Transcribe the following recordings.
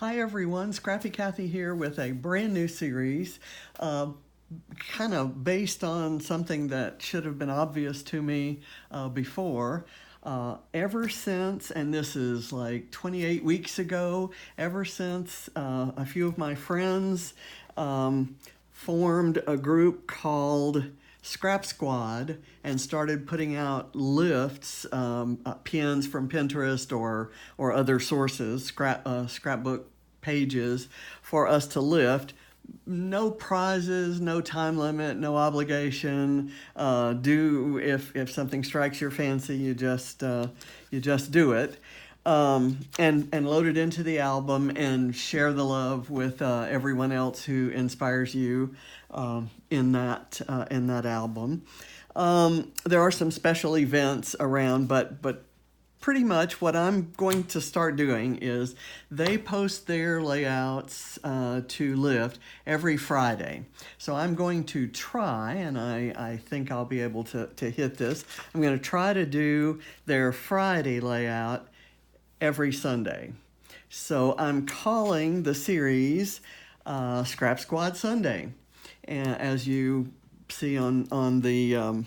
Hi everyone, Scrappy Kathy here with a brand new series, kind of based on something that should have been obvious to me before. Ever since, and this is like 28 weeks ago, ever since a few of my friends formed a group called Scrap Squad and started putting out lifts, pins from Pinterest or other sources, scrapbook pages for us to lift. No prizes, no time limit, no obligation. Do if something strikes your fancy, you just do it. And load it into the album and share the love with everyone else who inspires you in that album. There are some special events around, but pretty much what I'm going to start doing is they post their layouts to lift every Friday. So I'm going to try, and I think I'll be able to hit this. I'm going to try to do their Friday layout every Sunday. So I'm calling the series Scrap Squad Sunday. And as you see on the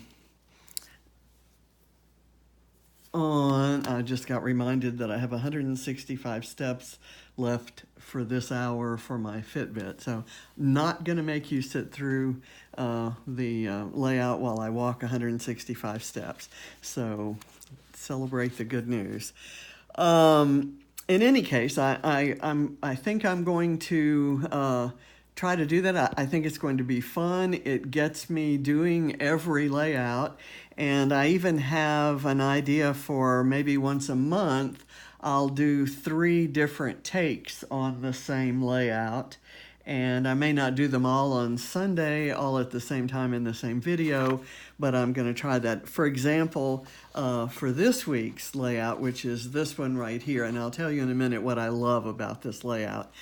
I just got reminded that I have 165 steps left for this hour for my Fitbit. So not going to make you sit through the layout while I walk 165 steps. So celebrate the good news. In any case, I think I'm going to try to do that. I think it's going to be fun. It gets me doing every layout, and I even have an idea for maybe once a month I'll do 3 different takes on the same layout. And I may not do them all on Sunday, all at the same time in the same video, but I'm going to try that. For example, for this week's layout, which is this one right here, and I'll tell you in a minute what I love about this layout.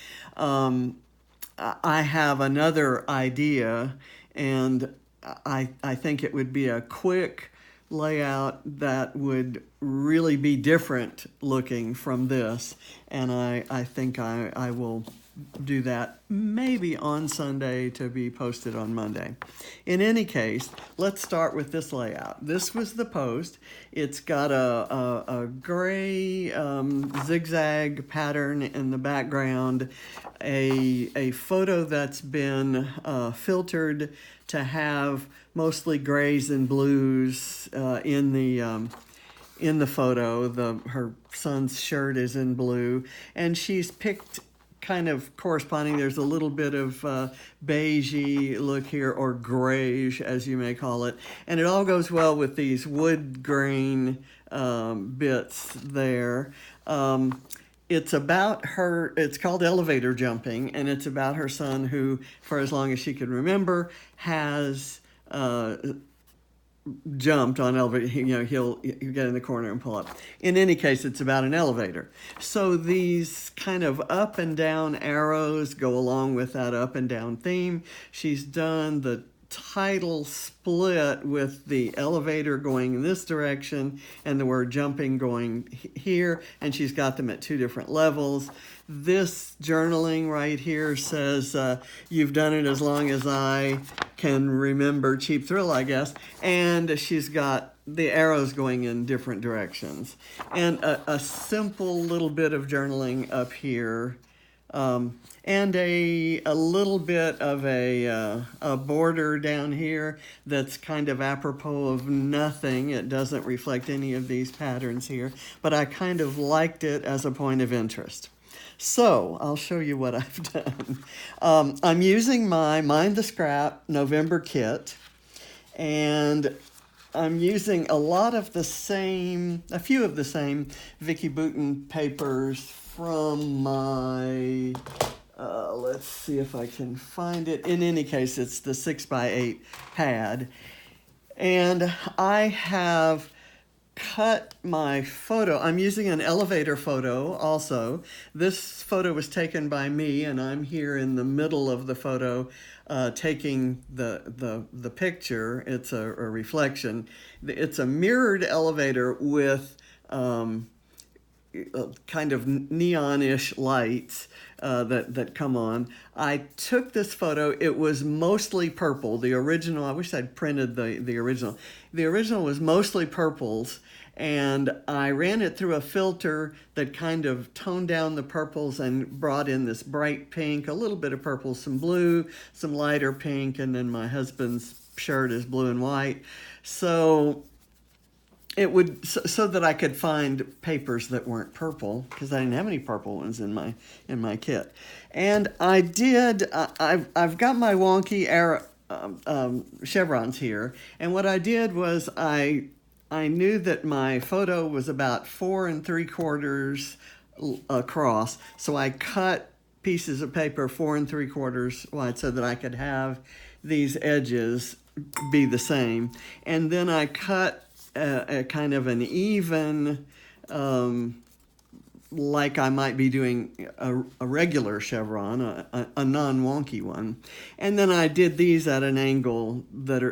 I have another idea, and I think it would be a quick layout that would really be different looking from this, and I think I will do that maybe on Sunday to be posted on Monday. In any case, let's start with this layout. This was the post. It's got a gray zigzag pattern in the background, a photo that's been filtered to have mostly grays and blues in the photo. Her son's shirt is in blue, and she's picked kind of corresponding. There's a little bit of beigey look here, or grayish as you may call it, and it all goes well with these wood grain bits there. It's about her, it's called Elevator Jumping, and it's about her son who, for as long as she can remember, has jumped on elevator. He'll get in the corner and pull up. In any case, it's about an elevator. So these kind of up and down arrows go along with that up and down theme. She's done the title split with the elevator going in this direction and the word jumping going here, and she's got them at 2 different levels. This journaling right here says, you've done it as long as I can remember, cheap thrill, I guess. And she's got the arrows going in different directions. And a simple little bit of journaling up here. And a little bit of a border down here that's kind of apropos of nothing. It doesn't reflect any of these patterns here, but I kind of liked it as a point of interest. So I'll show you what I've done. I'm using my Mind the Scrap November kit, and I'm using a few of the same Vicki Boutin papers from my, let's see if I can find it. In any case, it's the 6x8 pad. And I have cut my photo. I'm using an elevator photo also. This photo was taken by me, and I'm here in the middle of the photo taking the picture. It's a reflection. It's a mirrored elevator with kind of neonish lights that come on. I took this photo. It was mostly purple. The original, I wish I'd printed the original. The original was mostly purples, and I ran it through a filter that kind of toned down the purples and brought in this bright pink, a little bit of purple, some blue, some lighter pink, and then my husband's shirt is blue and white. So it would, so that I could find papers that weren't purple, because I didn't have any purple ones in my kit. And I did. I've got my Wonky chevrons here, and what I did was I knew that my photo was about 4 3/4 across, so I cut pieces of paper 4 3/4 wide so that I could have these edges be the same, and then I cut a kind of an even, like I might be doing a regular chevron, a non-wonky one. And then I did these at an angle that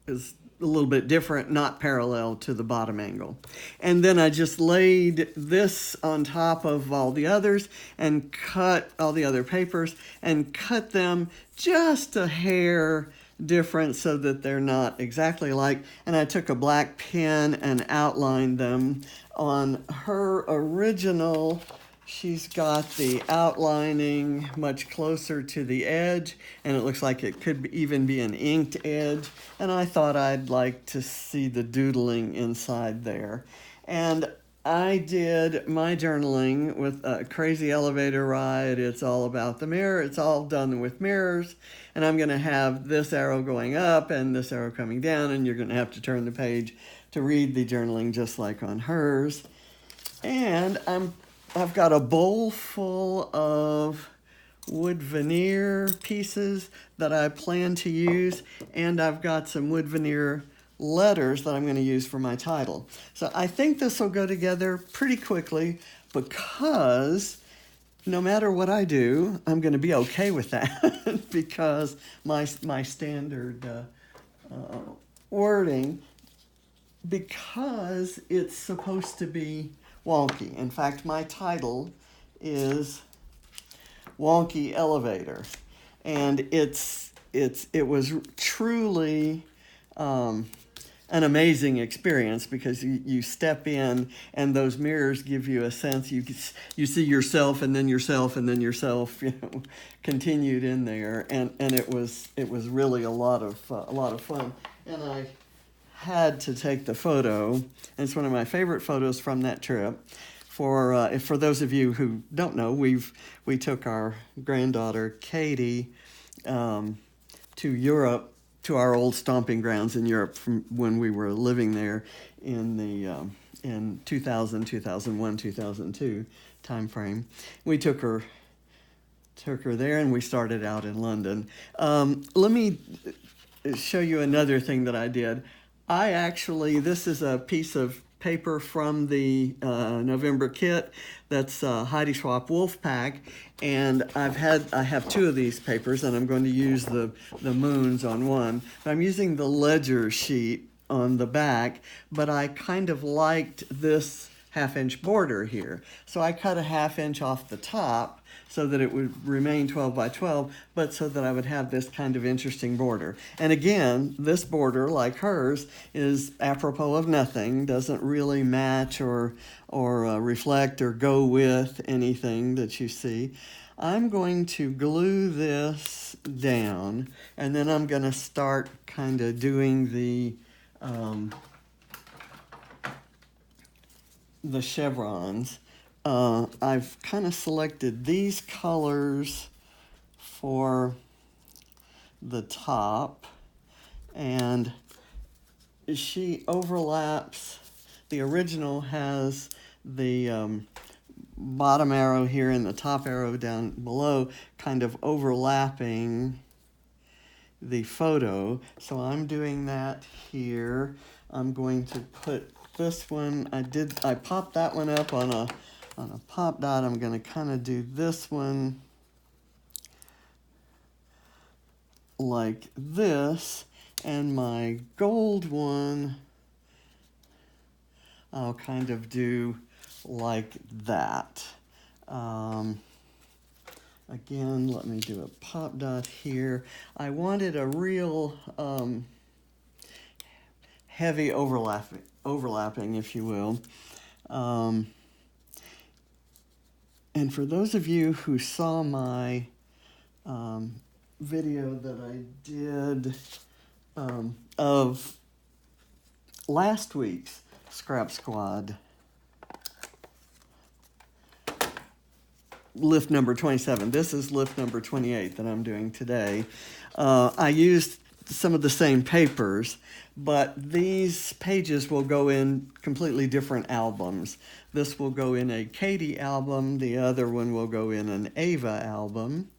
is a little bit different, not parallel to the bottom angle. And then I just laid this on top of all the others and cut all the other papers and cut them just a hair different so that they're not exactly alike. And I took a black pen and outlined them. On her original, she's got the outlining much closer to the edge, and it looks like it could even be an inked edge. And I thought I'd like to see the doodling inside there. And I did my journaling with a crazy elevator ride. It's all about the mirror. It's all done with mirrors. And I'm going to have this arrow going up and this arrow coming down, and you're going to have to turn the page to read the journaling just like on hers. And I've got a bowl full of wood veneer pieces that I plan to use, and I've got some wood veneer letters that I'm going to use for my title. So I think this will go together pretty quickly, because no matter what I do, I'm going to be okay with that because my standard wording, because it's supposed to be wonky. In fact, my title is Wonky Elevator, and it was truly an amazing experience, because you step in and those mirrors give you a sense. You see yourself and then yourself and then yourself, continued in there, and it was really a lot of fun. And I had to take the photo, and it's one of my favorite photos from that trip. For those of you who don't know, we took our granddaughter Katie to Europe, to our old stomping grounds in Europe from when we were living there in 2000, 2001, 2002 time frame. We took her there, and we started out in London. Let me show you another thing that I did. This is a piece of paper from the November kit. That's Heidi Schwab Wolfpack, and I have 2 of these papers, and I'm going to use the moons on one. But I'm using the ledger sheet on the back, but I kind of liked this 1/2 inch border here, so I cut a 1/2 inch off the top so that it would remain 12 by 12, but so that I would have this kind of interesting border. And again, this border, like hers, is apropos of nothing, doesn't really match or reflect or go with anything that you see. I'm going to glue this down, and then I'm going to start kind of doing the chevrons. I've kind of selected these colors for the top, and she overlaps. The original has the bottom arrow here and the top arrow down below kind of overlapping the photo, so I'm doing that here. I'm going to put this one, I popped that one up on a pop dot. I'm going to kind of do this one like this, and my gold one I'll kind of do like that. Again, let me do a pop dot here. I wanted a real heavy overlapping, if you will. And for those of you who saw my video that I did of last week's Scrap Squad, lift number 27. This is lift number 28 that I'm doing today. I used some of the same papers, but these pages will go in completely different albums. This will go in a Katie album, the other one will go in an Ava album,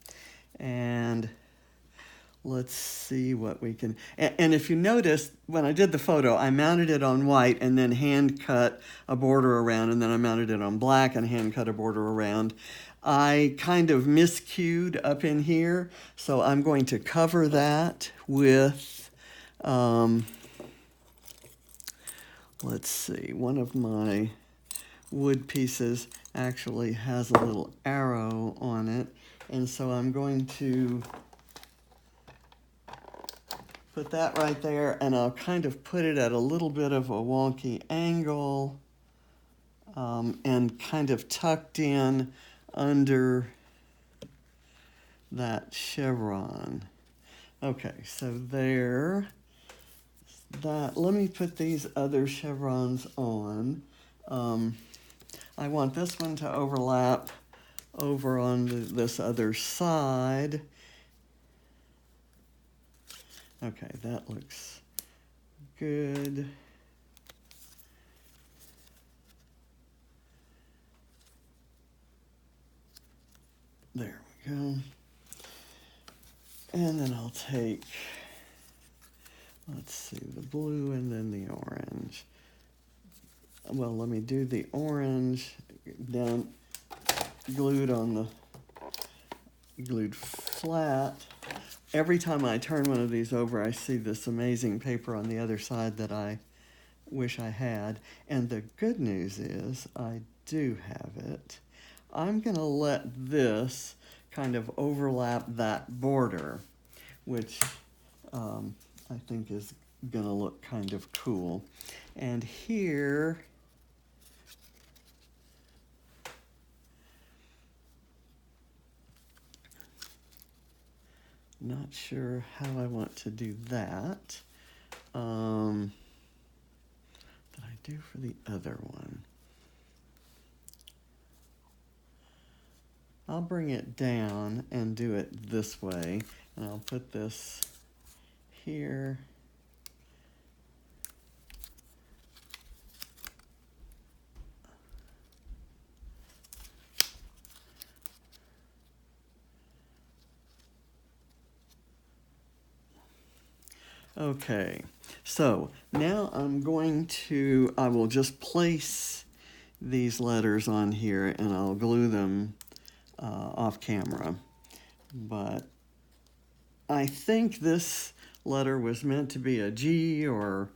and let's see what we can... And if you notice, when I did the photo, I mounted it on white and then hand cut a border around, and then I mounted it on black and hand cut a border around. I kind of miscued up in here, so I'm going to cover that with, let's see, one of my wood pieces actually has a little arrow on it, and so I'm going to put that right there, and I'll kind of put it at a little bit of a wonky angle, and kind of tucked in under that chevron. Okay, so there, that, let me put these other chevrons on. I want this one to overlap over on this other side. Okay, that looks good. There we go. And then I'll take, let's see, the blue and then the orange. Well, let me do the orange down, glued flat. Every time I turn one of these over, I see this amazing paper on the other side that I wish I had. And the good news is I do have it. I'm going to let this kind of overlap that border, which I think is going to look kind of cool. And here, not sure how I want to do that. Did I do for the other one? I'll bring it down and do it this way, and I'll put this here. Okay, so now I will just place these letters on here and I'll glue them off camera. But I think this letter was meant to be a G or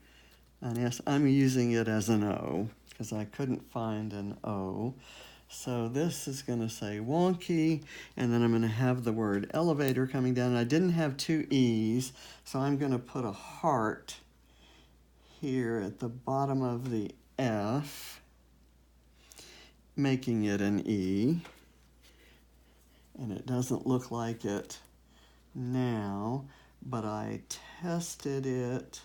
an S. I'm using it as an O because I couldn't find an O. So this is going to say Wonky, and then I'm going to have the word elevator coming down. I didn't have two E's, so I'm going to put a heart here at the bottom of the F, making it an E. And it doesn't look like it now, but I tested it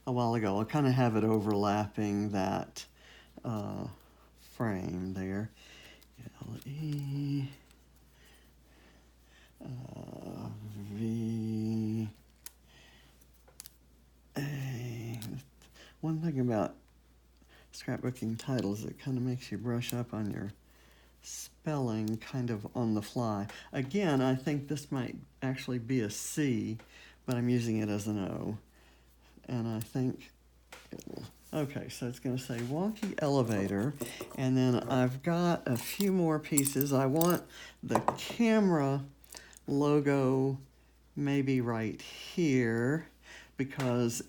a while ago. I'll kind of have it overlapping that frame there. L-E, V, A. One thing about scrapbooking titles, it kind of makes you brush up on your spelling kind of on the fly. Again, I think this might actually be a C, but I'm using it as an O. And I think it will. Okay, so it's going to say Wonky Elevator, and then I've got a few more pieces. I want the camera logo maybe right here because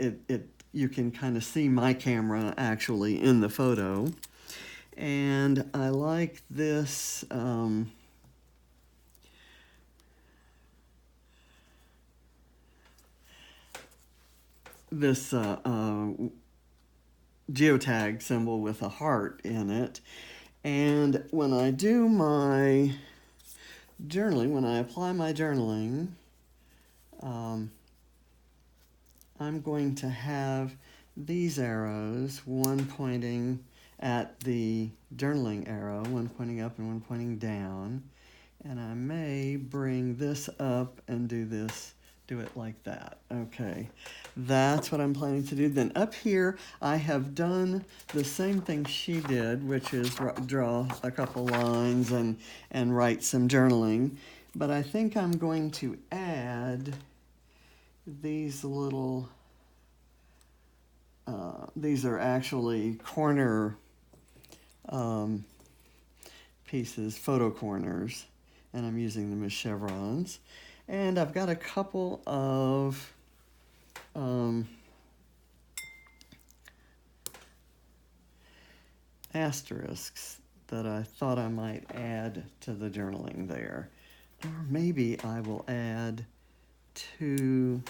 you can kind of see my camera actually in the photo. And I like this this geotag symbol with a heart in it. And when I do my journaling, when I apply my journaling, I'm going to have these arrows, one pointing at the journaling arrow, one pointing up and one pointing down. And I may bring this up and do it like that. Okay, that's what I'm planning to do. Then up here, I have done the same thing she did, which is draw a couple lines and write some journaling. But I think I'm going to add these little, these are actually corner pieces, photo corners, and I'm using them as chevrons. And I've got a couple of asterisks that I thought I might add to the journaling there. Or maybe I will add to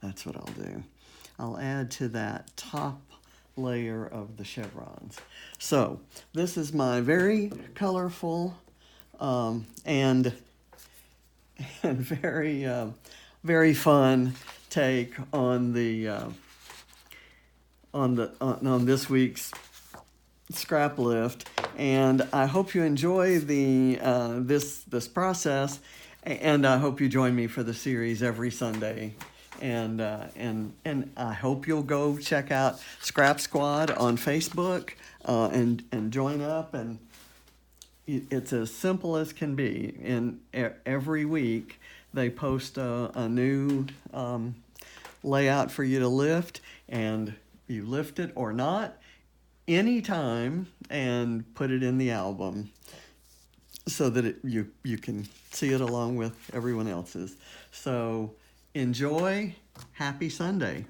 that's what I'll do. I'll add to that top layer of the chevrons. So this is my very colorful and very very fun take on on this week's scrap lift, and I hope you enjoy this process, and I hope you join me for the series every Sunday. And I hope you'll go check out Scrap Squad on Facebook and join up. And it's as simple as can be. And every week they post a new layout for you to lift, and you lift it or not anytime and put it in the album so that you can see it along with everyone else's. So enjoy. Happy Sunday.